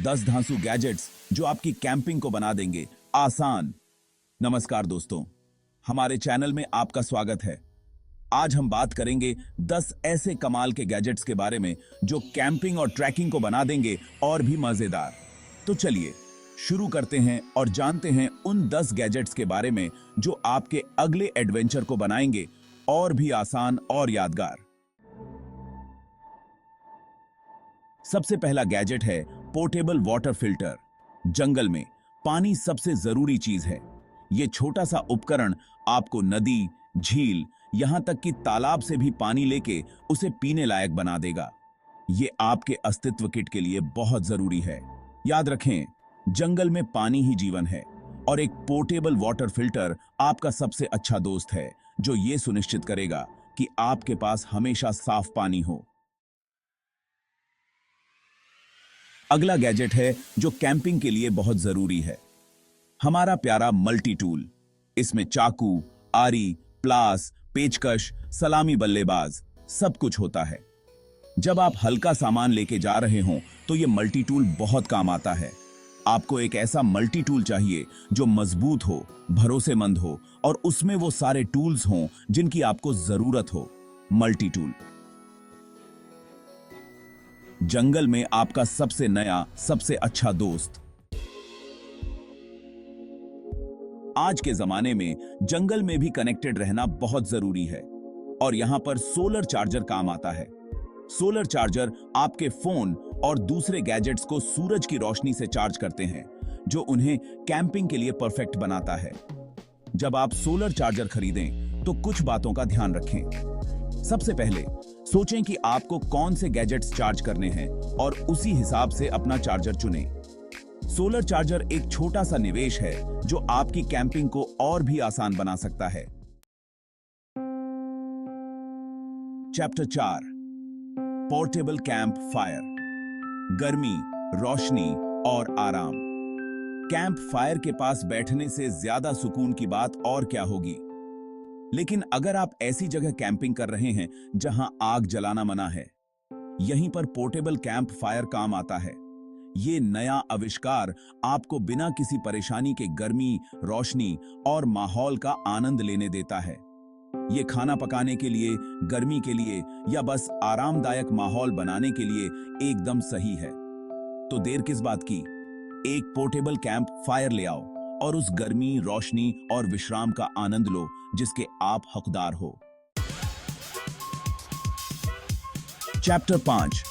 10 धांसू gadgets जो आपकी camping को बना देंगे आसान। नमस्कार दोस्तों, हमारे चैनल में आपका स्वागत है। आज हम बात करेंगे 10 ऐसे कमाल के गैजेट्स के बारे में जो कैंपिंग और ट्रैकिंग को बना देंगे और भी मजेदार। तो चलिए शुरू करते हैं और जानते हैं उन 10 गैजेट्स के बारे में जो आपके अगले एडवेंचर को बनाएंगे और भी आसान और यादगार। सबसे पहला गैजेट है पोर्टेबल वाटर फिल्टर। जंगल में पानी सबसे जरूरी चीज है। यह छोटा सा उपकरण आपको नदी, झील, यहां तक कि तालाब से भी पानी लेके उसे पीने लायक बना देगा। यह आपके अस्तित्व किट के लिए बहुत जरूरी है। याद रखें, जंगल में पानी ही जीवन है और एक पोर्टेबल वाटर फिल्टर आपका सबसे अच्छा दोस्त है जो यह सुनिश्चित करेगा कि आपके पास हमेशा साफ पानी हो। अगला गैजेट है जो कैंपिंग के लिए बहुत जरूरी है, हमारा प्यारा मल्टी टूल। इसमें चाकू, आरी, प्लास, पेचकश, सलामी बल्लेबाज सब कुछ होता है। जब आप हल्का सामान लेके जा रहे हों तो यह मल्टी टूल बहुत काम आता है। आपको एक ऐसा मल्टी टूल चाहिए जो मजबूत हो, भरोसेमंद हो और उसमें वो सारे टूल्स हों जिनकी आपको जरूरत हो। मल्टी टूल जंगल में आपका सबसे नया, सबसे अच्छा दोस्त। आज के जमाने में जंगल में भी कनेक्टेड रहना बहुत जरूरी है और यहां पर सोलर चार्जर काम आता है। सोलर चार्जर आपके फोन और दूसरे गैजेट्स को सूरज की रोशनी से चार्ज करते हैं, जो उन्हें कैंपिंग के लिए परफेक्ट बनाता है। जब आप सोलर चार्जर खरीदें तो कुछ बातों का ध्यान रखें। सबसे पहले सोचें कि आपको कौन से गैजेट्स चार्ज करने हैं और उसी हिसाब से अपना चार्जर चुनें। सोलर चार्जर एक छोटा सा निवेश है जो आपकी कैंपिंग को और भी आसान बना सकता है। Chapter 4, portable camp fire. गर्मी, रोशनी और आराम। कैंप फायर के पास बैठने से ज्यादा सुकून की बात और क्या होगी। लेकिन अगर आप ऐसी जगह कैंपिंग कर रहे हैं जहां आग जलाना मना है, यहीं पर पोर्टेबल कैंप फायर काम आता है। ये नया आविष्कार आपको बिना किसी परेशानी के गर्मी, रोशनी और माहौल का आनंद लेने देता है। ये खाना पकाने के लिए, गर्मी के लिए या बस आरामदायक माहौल बनाने के लिए एकदम सही है। तो देर किस बात की, एक पोर्टेबल कैंप फायर ले आओ और उस गर्मी, रोशनी और विश्राम का आनंद लो जिसके आप हकदार हो। Chapter 5,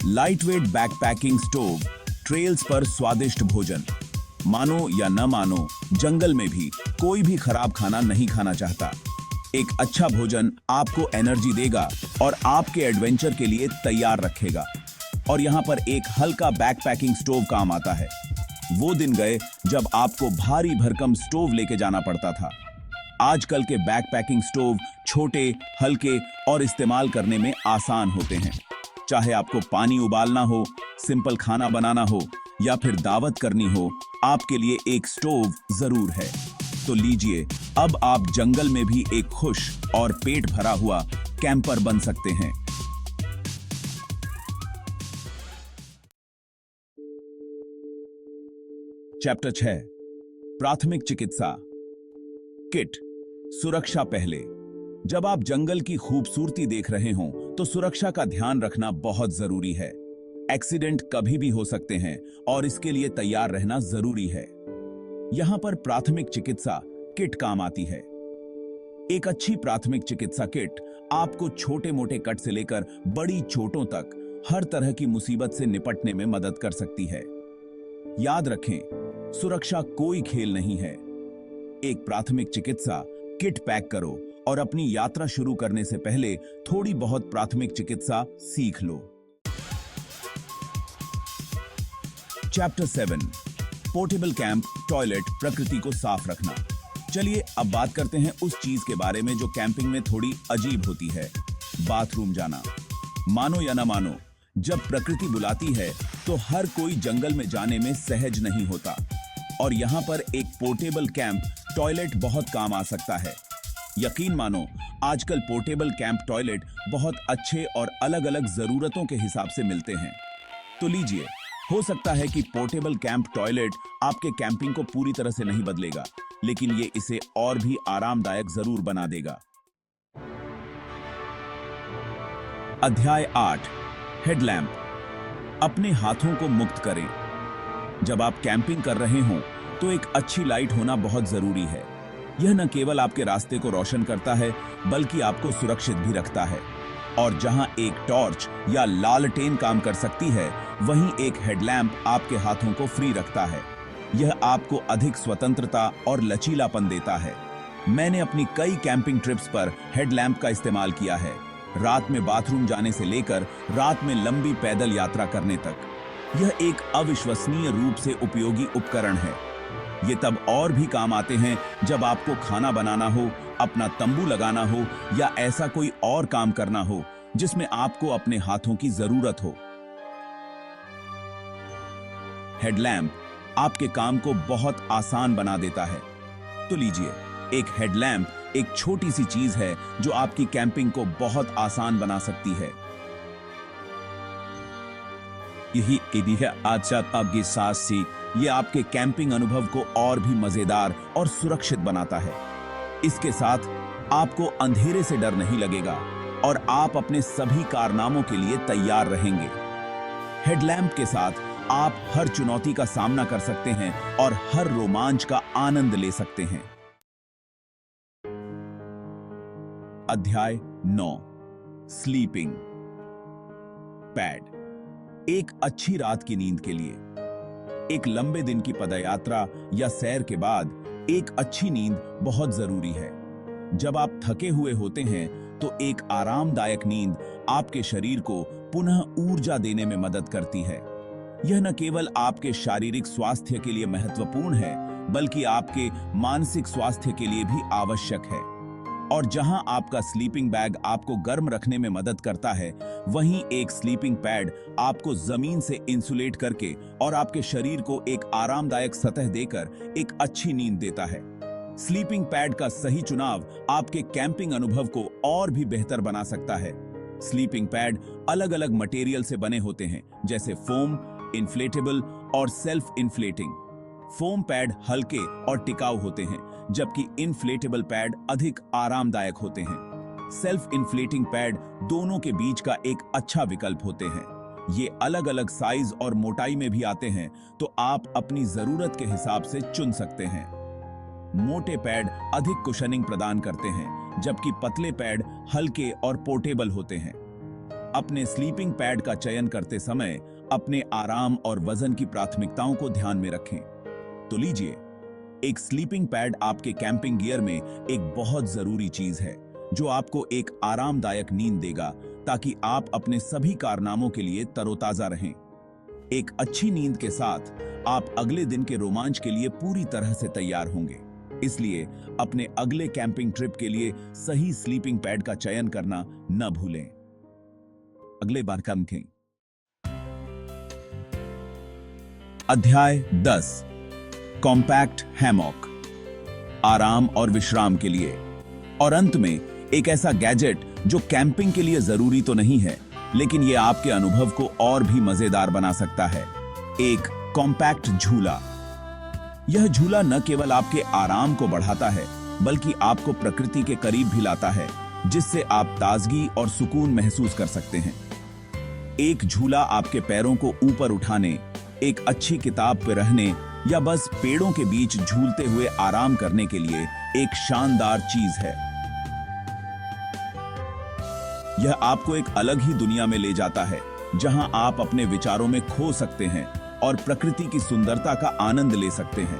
lightweight backpacking stove. Trails पर स्वादिष्ट भोजन। मानो या न मानो, जंगल में भी कोई भी खराब खाना नहीं खाना चाहता। एक अच्छा भोजन आपको एनर्जी देगा और आपके एडवेंचर के लिए तैयार रखेगा। और यहां पर एक हल्का बैकपैकिंग स्टोव काम आता है। वो दिन गए जब आपको भारी भरकम स्टोव लेके जाना पड़ता था। आजकल के बैकपैकिंग स्टोव छोटे, हल्के और इस्तेमाल करने में आसान होते हैं। चाहे आपको पानी उबालना हो, सिंपल खाना बनाना हो या फिर दावत करनी हो, आपके लिए एक स्टोव जरूर है। तो लीजिए, अब आप जंगल में भी एक खुश और पेट भरा हुआ कैंपर बन सकते हैं। चैप्टर 6, प्राथमिक चिकित्सा किट। सुरक्षा पहले। जब आप जंगल की खूबसूरती देख रहे हों तो सुरक्षा का ध्यान रखना बहुत जरूरी है। एक्सीडेंट कभी भी हो सकते हैं और इसके लिए तैयार रहना जरूरी है। यहां पर प्राथमिक चिकित्सा किट काम आती है। एक अच्छी प्राथमिक चिकित्सा किट आपको छोटे मोटे कट से लेकर बड़ी चोटों तक हर तरह की मुसीबत से निपटने में मदद कर सकती है। याद रखें, सुरक्षा कोई खेल नहीं है। एक प्राथमिक चिकित्सा किट पैक करो और अपनी यात्रा शुरू करने से पहले थोड़ी बहुत प्राथमिक चिकित्सा सीख लो। Chapter 7, portable camp toilet. प्रकृति को साफ रखना। चलिए अब बात करते हैं उस चीज के बारे में जो कैंपिंग में थोड़ी अजीब होती है, बाथरूम जाना। मानो या ना मानो, जब प्रकृति बुलाती है तो हर कोई जंगल में जाने में सहज नहीं होता और यहां पर एक पोर्टेबल कैंप टॉयलेट बहुत काम आ सकता है। यकीन मानो, आजकल पोर्टेबल कैंप टॉयलेट बहुत अच्छे और अलग अलग जरूरतों के हिसाब से मिलते हैं। तो लीजिए, हो सकता है कि पोर्टेबल कैंप टॉयलेट आपके कैंपिंग को पूरी तरह से नहीं बदलेगा, लेकिन ये इसे और भी आरामदायक जरूर बना देगा। अध्याय 8 हेडलैम्प। अपने हाथों को मुक्त करें। जब आप कैंपिंग कर रहे हों तो एक अच्छी लाइट होना बहुत जरूरी है। यह न केवल आपके रास्ते को रोशन करता है, बल्कि आपको सुरक्षित भी रखता है। और जहां एक टॉर्च या लालटेन काम कर सकती है, वहीं एक हेडलैम्प आपके हाथों को फ्री रखता है। यह आपको अधिक स्वतंत्रता और लचीलापन देता है। मैंने अपनी कई कैंपिंग ट्रिप्स पर हेडलैम्प का इस्तेमाल किया है, रात में बाथरूम जाने से लेकर रात में लंबी पैदल यात्रा करने तक। यह एक अविश्वसनीय रूप से उपयोगी उपकरण है। ये तब और भी काम आते हैं जब आपको खाना बनाना हो, अपना तंबू लगाना हो या ऐसा कोई और काम करना हो जिसमें आपको अपने हाथों की जरूरत हो। हेडलैम्प आपके काम को बहुत आसान बना देता है। तो लीजिए, एक हेडलैम्प एक छोटी सी चीज है जो आपकी कैंपिंग को बहुत आसान बना सकती है। यही ईदी है आज आपके साथ से। ये आपके कैंपिंग अनुभव को और भी मजेदार और सुरक्षित बनाता है। इसके साथ आपको अंधेरे से डर नहीं लगेगा और आप अपने सभी कारनामों के लिए तैयार रहेंगे। हेडलैम्प के साथ आप हर चुनौती का सामना कर सकते हैं और हर रोमांच का आनंद ले सकते हैं। अध्याय 9 स्लीपिंग पैड। एक अच्छी रात की नींद के लिए। एक लंबे दिन की पदयात्रा या सैर के बाद एक अच्छी नींद बहुत जरूरी है। जब आप थके हुए होते हैं तो एक आरामदायक नींद आपके शरीर को पुनः ऊर्जा देने में मदद करती है। यह न केवल आपके शारीरिक स्वास्थ्य के लिए महत्वपूर्ण है, बल्कि आपके मानसिक स्वास्थ्य के लिए भी आवश्यक है। और जहां आपका स्लीपिंग बैग आपको गर्म रखने में मदद करता है, वहीं एक स्लीपिंग पैड आपको जमीन से इंसुलेट करके और आपके शरीर को एक आरामदायक सतह देकर एक अच्छी नींद देता है। स्लीपिंग पैड का सही चुनाव आपके कैंपिंग अनुभव को और भी बेहतर बना सकता है। स्लीपिंग पैड अलग-अलग मटेरियल से बने होते हैं, जैसे फोम, इन्फ्लेटेबल और सेल्फ इन्फ्लेटिंग। फोम पैड हल्के और टिकाऊ होते हैं, जबकि इन्फ्लेटेबल पैड अधिक आरामदायक होते हैं। सेल्फ इन्फ्लेटिंग पैड दोनों के बीच का एक अच्छा विकल्प होते हैं। ये अलग-अलग साइज और मोटाई में भी आते हैं, तो आप अपनी जरूरत के हिसाब से चुन सकते हैं। मोटे पैड अधिक कुशनिंग प्रदान करते हैं, जबकि पतले पैड हल्के और पोर्टेबल होते हैं। अपने स्लीपिंग पैड का चयन करते समय अपने आराम और वजन की प्राथमिकताओं को ध्यान में रखें। तो लीजिए, एक स्लीपिंग पैड आपके कैंपिंग गियर में एक बहुत जरूरी चीज है, जो आपको एक आरामदायक नींद देगा, ताकि आप अपने सभी कारनामों के लिए तरोताजा रहें। एक अच्छी नींद के साथ आप अगले दिन के रोमांच के लिए पूरी तरह से तैयार होंगे। इसलिए अपने अगले कैंपिंग ट्रिप के लिए सही स्लीपिंग पैड का चयन करना न भूलें। अगले बार करें। अध्याय 10 कॉम्पैक्ट हैमॉक। आराम और विश्राम के लिए। और अंत में एक ऐसा गैजेट जो कैंपिंग के लिए जरूरी तो नहीं है, लेकिन यह आपके अनुभव को और भी मजेदार बना सकता है। एक कॉम्पैक्ट झूला। यह झूला न केवल आपके आराम को बढ़ाता है, बल्कि आपको प्रकृति के करीब भी लाता है, जिससे आप ताजगी और सुकून महसूस कर सकते हैं। एक झूला आपके पैरों को ऊपर उठाने, एक अच्छी किताब पर रहने या बस पेड़ों के बीच झूलते हुए आराम करने के लिए एक शानदार चीज है। यह आपको एक अलग ही दुनिया में ले जाता है, जहां आप अपने विचारों में खो सकते हैं और प्रकृति की सुंदरता का आनंद ले सकते हैं।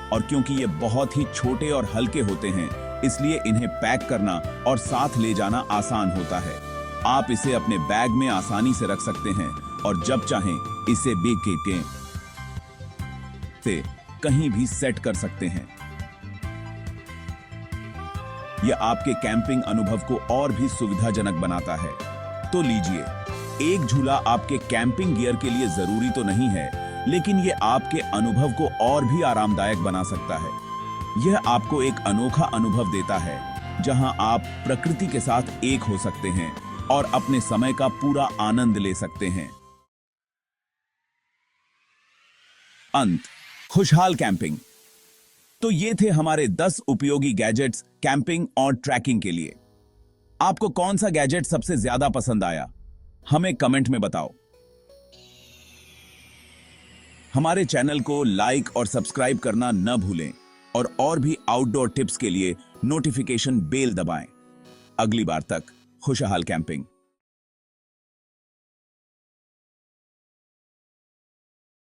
और क्योंकि ये बहुत ही छोटे और हल्के होते हैं, इसलिए इन्हें पैक करना और साथ ले जाना आसान होता है। आप इसे अपने बैग में आसानी से रख सकते हैं और जब चाहें इसे बेके से कहीं भी सेट कर सकते हैं। यह आपके कैंपिंग अनुभव को और भी सुविधाजनक बनाता है। तो लीजिए, एक झूला आपके कैंपिंग गियर के लिए जरूरी तो नहीं है, लेकिन यह आपके अनुभव को और भी आरामदायक बना सकता है। यह आपको एक अनोखा अनुभव देता है, जहां आप प्रकृति के साथ एक हो सकते हैं और अपने समय का पूरा आनंद ले सकते हैं। अंत। खुशहाल कैंपिंग। तो ये थे हमारे 10 उपयोगी गैजेट्स कैंपिंग और ट्रैकिंग के लिए। आपको कौन सा गैजेट सबसे ज्यादा पसंद आया, हमें कमेंट में बताओ। हमारे चैनल को लाइक और सब्सक्राइब करना न भूलें और भी आउटडोर टिप्स के लिए नोटिफिकेशन बेल दबाएं। अगली बार तक खुशहाल कैंपिंग।